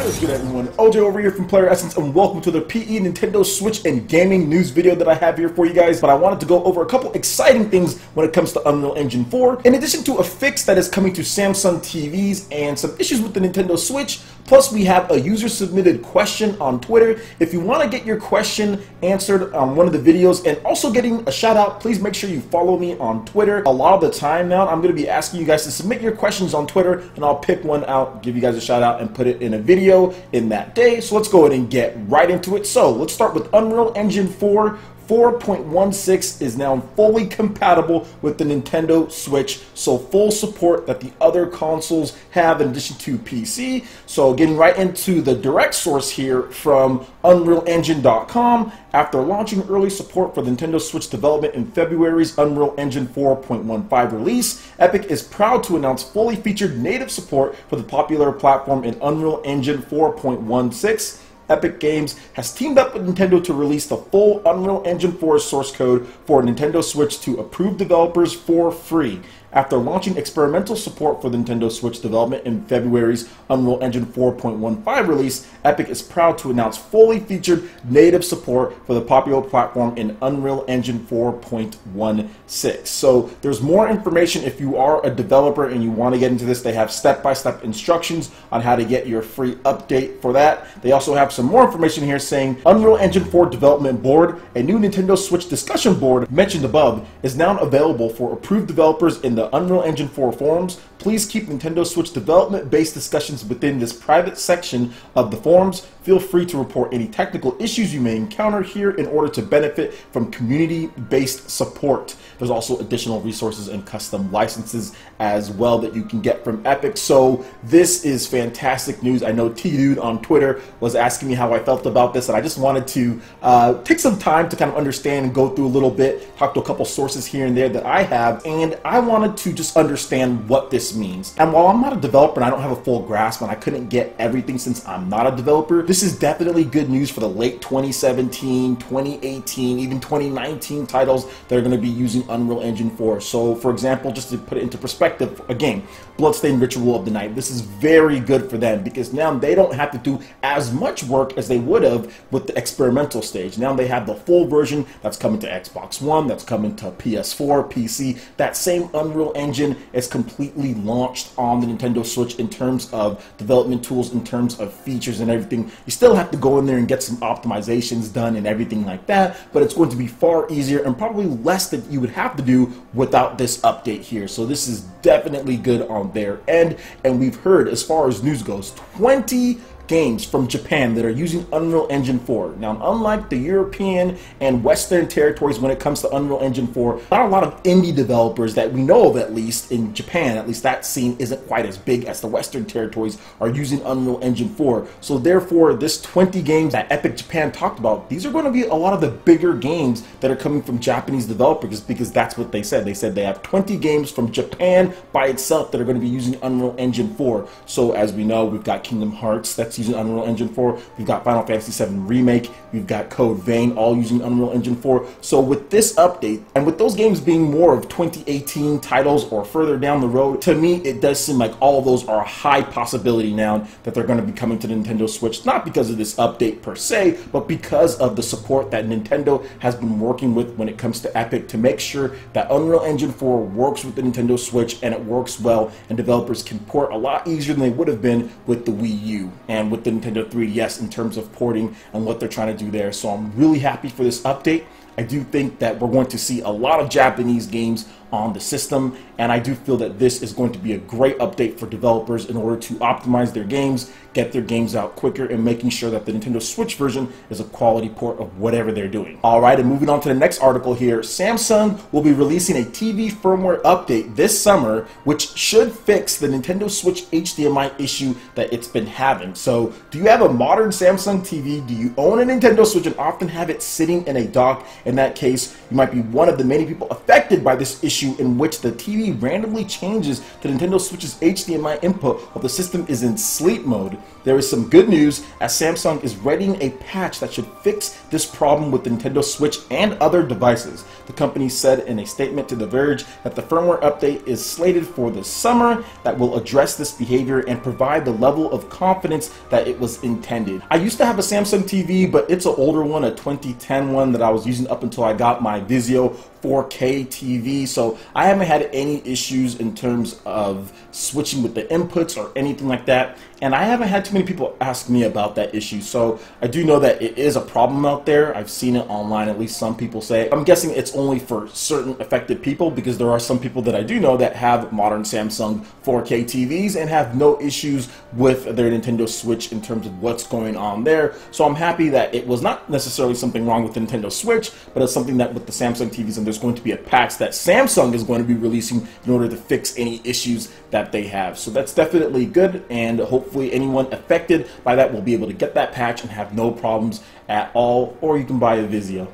What is good, everyone? OJ over here from PlayerEssence, and welcome to the PE Nintendo Switch and gaming news video that I have here for you guys. But I wanted to go over a couple exciting things when it comes to Unreal Engine 4, in addition to a fix that is coming to Samsung TVs and some issues with the Nintendo Switch. Plus, we have a user-submitted question on Twitter. If you want to get your question answered on one of the videos and also getting a shout-out, please make sure you follow me on Twitter. A lot of the time now, I'm going to be asking you guys to submit your questions on Twitter, and I'll pick one out, give you guys a shout-out, and put it in a video in that day. So let's go ahead and get right into it. So let's start with Unreal Engine 4. 4.16 is now fully compatible with the Nintendo Switch, so full support that the other consoles have in addition to PC. So getting right into the direct source here from UnrealEngine.com, after launching early support for the Nintendo Switch development in February's Unreal Engine 4.15 release, Epic is proud to announce fully featured native support for the popular platform in Unreal Engine 4.16. Epic Games has teamed up with Nintendo to release the full Unreal Engine 4 source code for Nintendo Switch to approved developers for free. After launching experimental support for the Nintendo Switch development in February's Unreal Engine 4.15 release, Epic is proud to announce fully featured native support for the popular platform in Unreal Engine 4.16. So there's more information if you are a developer and you want to get into this. They have step-by-step instructions on how to get your free update for that. They also have some more information here saying Unreal Engine 4 Development Board, a new Nintendo Switch discussion board mentioned above, is now available for approved developers in the Unreal Engine 4 forums. Please keep Nintendo Switch development-based discussions within this private section of the forums. Feel free to report any technical issues you may encounter here in order to benefit from community-based support. There's also additional resources and custom licenses as well that you can get from Epic. So this is fantastic news. I know T-Dude on Twitter was asking me how I felt about this, and I just wanted to take some time to kind of understand and go through a little bit, talk to a couple sources here and there that I have, and I wanted to just understand what this means. And while I'm not a developer and I don't have a full grasp and I couldn't get everything since I'm not a developer, this is definitely good news for the late 2017, 2018, even 2019 titles that are going to be using Unreal Engine 4. So for example, just to put it into perspective, again, Bloodstained Ritual of the Night, this is very good for them because now they don't have to do as much work as they would have with the experimental stage. Now they have the full version that's coming to Xbox One, that's coming to PS4, PC. That same Unreal Engine is completely launched on the Nintendo Switch in terms of development tools, in terms of features and everything. You still have to go in there and get some optimizations done and everything like that, but it's going to be far easier and probably less that you would have to do without this update here. So this is definitely good on their end, and we've heard, as far as news goes, 20 games from Japan that are using Unreal Engine 4. Now, unlike the European and Western territories when it comes to Unreal Engine 4, not a lot of indie developers that we know of, at least in Japan, at least that scene isn't quite as big as the Western territories, are using Unreal Engine 4. So therefore, this 20 games that Epic Japan talked about, these are going to be a lot of the bigger games that are coming from Japanese developers, because that's what they said. They said they have 20 games from Japan by itself that are going to be using Unreal Engine 4. So as we know, we've got Kingdom Hearts that's using Unreal Engine 4, we've got Final Fantasy VII Remake, we've got Code Vein, all using Unreal Engine 4. So with this update, and with those games being more of 2018 titles or further down the road, to me it does seem like all of those are a high possibility now that they're going to be coming to the Nintendo Switch, not because of this update per se, but because of the support that Nintendo has been working with when it comes to Epic to make sure that Unreal Engine 4 works with the Nintendo Switch and it works well, and developers can port a lot easier than they would have been with the Wii U and with the Nintendo 3DS in terms of porting and what they're trying to do there. So I'm really happy for this update. I do think that we're going to see a lot of Japanese games on the system, and I do feel that this is going to be a great update for developers in order to optimize their games, get their games out quicker, and making sure that the Nintendo Switch version is a quality port of whatever they're doing. Alright, and moving on to the next article here, Samsung will be releasing a TV firmware update this summer, which should fix the Nintendo Switch HDMI issue that it's been having. So, do you have a modern Samsung TV? Do you own a Nintendo Switch and often have it sitting in a dock? In that case, you might be one of the many people affected by this issue in which the TV randomly changes the Nintendo Switch's HDMI input while the system is in sleep mode. There is some good news, as Samsung is readying a patch that should fix this problem with the Nintendo Switch and other devices. The company said in a statement to The Verge that the firmware update is slated for the summer that will address this behavior and provide the level of confidence that it was intended. I used to have a Samsung TV, but it's an older one, a 2010 one that I was using up until I got my Vizio 4K TV, so I haven't had any issues in terms of switching with the inputs or anything like that, and I haven't had too many people ask me about that issue, so I do know that it is a problem out there. I've seen it online, at least some people say. I'm guessing it's only for certain affected people, because there are some people that I do know that have modern Samsung 4K TVs and have no issues with their Nintendo Switch in terms of what's going on there. So I'm happy that it was not necessarily something wrong with the Nintendo Switch, but it's something that with the Samsung TVs, and there's going to be a patch that Samsung is going to be releasing in order to fix any issues that they have. So that's definitely good, and hopefully anyone affected by that will be able to get that patch and have no problems at all, or you can buy a Vizio.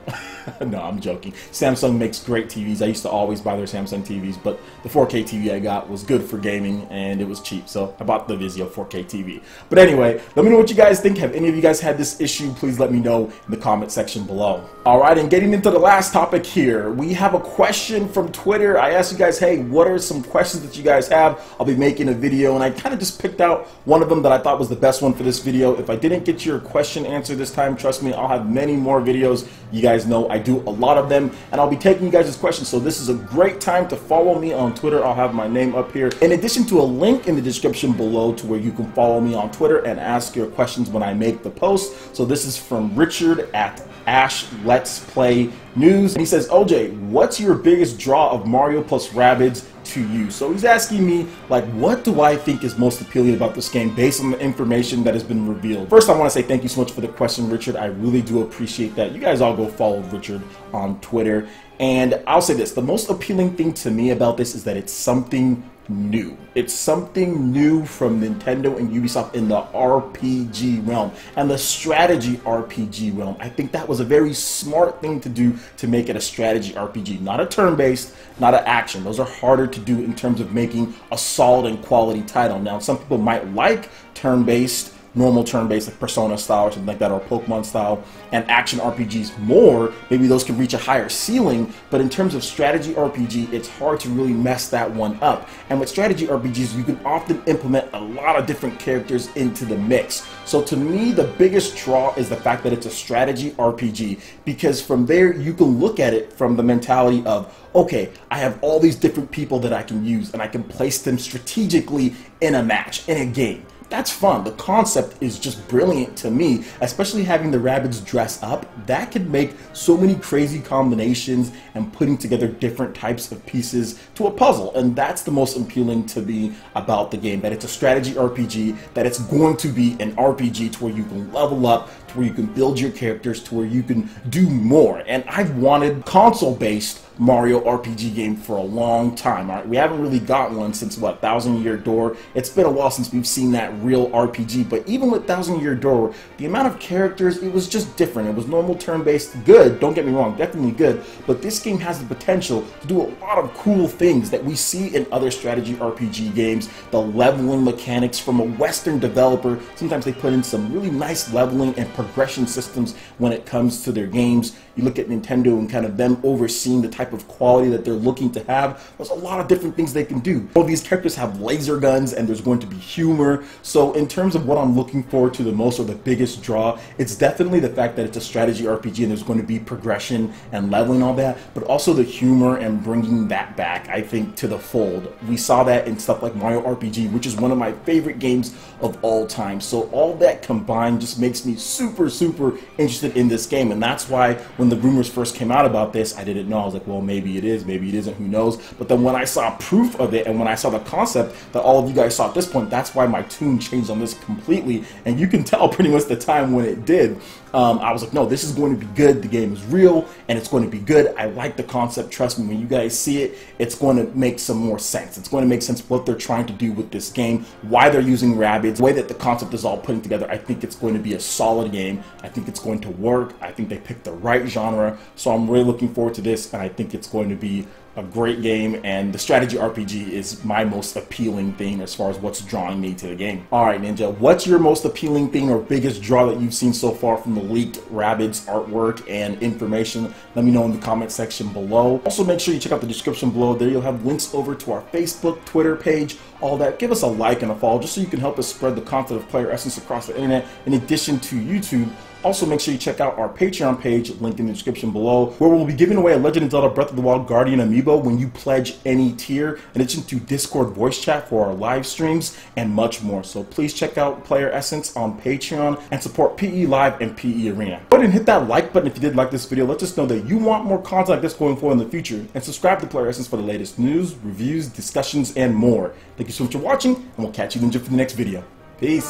No, I'm joking. Samsung makes great TVs. I used to always buy their Samsung TVs, but the 4K TV I got was good for gaming and it was cheap, so I bought the Vizio 4K TV. But anyway, let me know what you guys think. Have any of you guys had this issue? Please let me know in the comment section below. Alright, and getting into the last topic here, we have a question from Twitter. I asked you guys, hey, what are some questions that you guys have? I'll be making a video, and I kind of just picked out one of them that I thought was the best one for this video. If I didn't get your question answered this time, trust me, I'll have many more videos. You guys know I do a lot of them, and I'll be taking you guys' questions, so this is a great time to follow me on Twitter. I'll have my name up here, in addition to a link in the description below to where you can follow me on Twitter and ask your questions when I make the post. So this is from Richard at Ash Let's Play News, and he says, OJ, what's your biggest draw of Mario+Rabbids to you? So he's asking me, like, what do I think is most appealing about this game based on the information that has been revealed? First, I want to say thank you so much for the question, Richard. I really do appreciate that. You guys all go follow Richard on Twitter. And I'll say this, the most appealing thing to me about this is that it's something new. It's something new from Nintendo and Ubisoft in the RPG realm and the strategy RPG realm. I think that was a very smart thing to do to make it a strategy RPG, not a turn-based, not an action. Those are harder to do in terms of making a solid and quality title. Now, some people might like turn-based, normal turn-based, like Persona style or something like that, or Pokemon style, and action RPGs more. Maybe those can reach a higher ceiling, but in terms of strategy RPG, it's hard to really mess that one up. And with strategy RPGs, you can often implement a lot of different characters into the mix. So to me, the biggest draw is the fact that it's a strategy RPG, because from there, you can look at it from the mentality of, okay, I have all these different people that I can use, and I can place them strategically in a match, in a game. That's fun. The concept is just brilliant to me, especially having the Rabbids dress up. That could make so many crazy combinations and putting together different types of pieces to a puzzle. And that's the most appealing to me about the game, that it's a strategy RPG, that it's going to be an RPG to where you can level up, to where you can build your characters, to where you can do more. And I've wanted console-based Mario RPG game for a long time. All right, we haven't really gotten one since what, Thousand Year Door. It's been a while since we've seen that real RPG, but even with Thousand Year Door, the amount of characters, it was just different. It was normal turn-based, good, don't get me wrong, definitely good, but this game has the potential to do a lot of cool things that we see in other strategy RPG games. The leveling mechanics from a Western developer, sometimes they put in some really nice leveling and progression systems when it comes to their games. You look at Nintendo and kind of them overseeing the type of quality that they're looking to have. There's a lot of different things they can do. All these characters have laser guns, and there's going to be humor. So in terms of what I'm looking forward to the most, or the biggest draw, it's definitely the fact that it's a strategy RPG and there's going to be progression and leveling, all that, but also the humor and bringing that back, I think, to the fold. We saw that in stuff like Mario RPG, which is one of my favorite games of all time. So all that combined just makes me super, super interested in this game, and that's why when the rumors first came out about this, I didn't know. I was like, well, maybe it is, maybe it isn't, who knows. But then when I saw proof of it, and when I saw the concept that all of you guys saw at this point, that's why my tune changed on this completely. And you can tell pretty much the time when it did. I was like, no, this is going to be good. The game is real, and it's going to be good. I like the concept. Trust me, when you guys see it, it's going to make some more sense. It's going to make sense what they're trying to do with this game, why they're using Rabbids, the way that the concept is all putting together. I think it's going to be a solid game. I think it's going to work. I think they picked the right genre. So I'm really looking forward to this, and I think it's going to be a great game, and the strategy RPG is my most appealing thing as far as what's drawing me to the game. Alright Ninja, what's your most appealing thing or biggest draw that you've seen so far from the leaked Rabbids artwork and information? Let me know in the comment section below. Also make sure you check out the description below. There you'll have links over to our Facebook, Twitter page, all that. Give us a like and a follow just so you can help us spread the content of PlayerEssence across the internet in addition to YouTube. Also, make sure you check out our Patreon page, linked in the description below, where we'll be giving away a Legend of Zelda Breath of the Wild Guardian amiibo when you pledge any tier, in addition to Discord voice chat for our live streams, and much more. So please check out PlayerEssence on Patreon and support PE Live and PE Arena. Go ahead and hit that like button if you did like this video. Let us know that you want more content like this going forward in the future, and subscribe to PlayerEssence for the latest news, reviews, discussions, and more. Thank you so much for watching, and we'll catch you Ninja for the next video. Peace.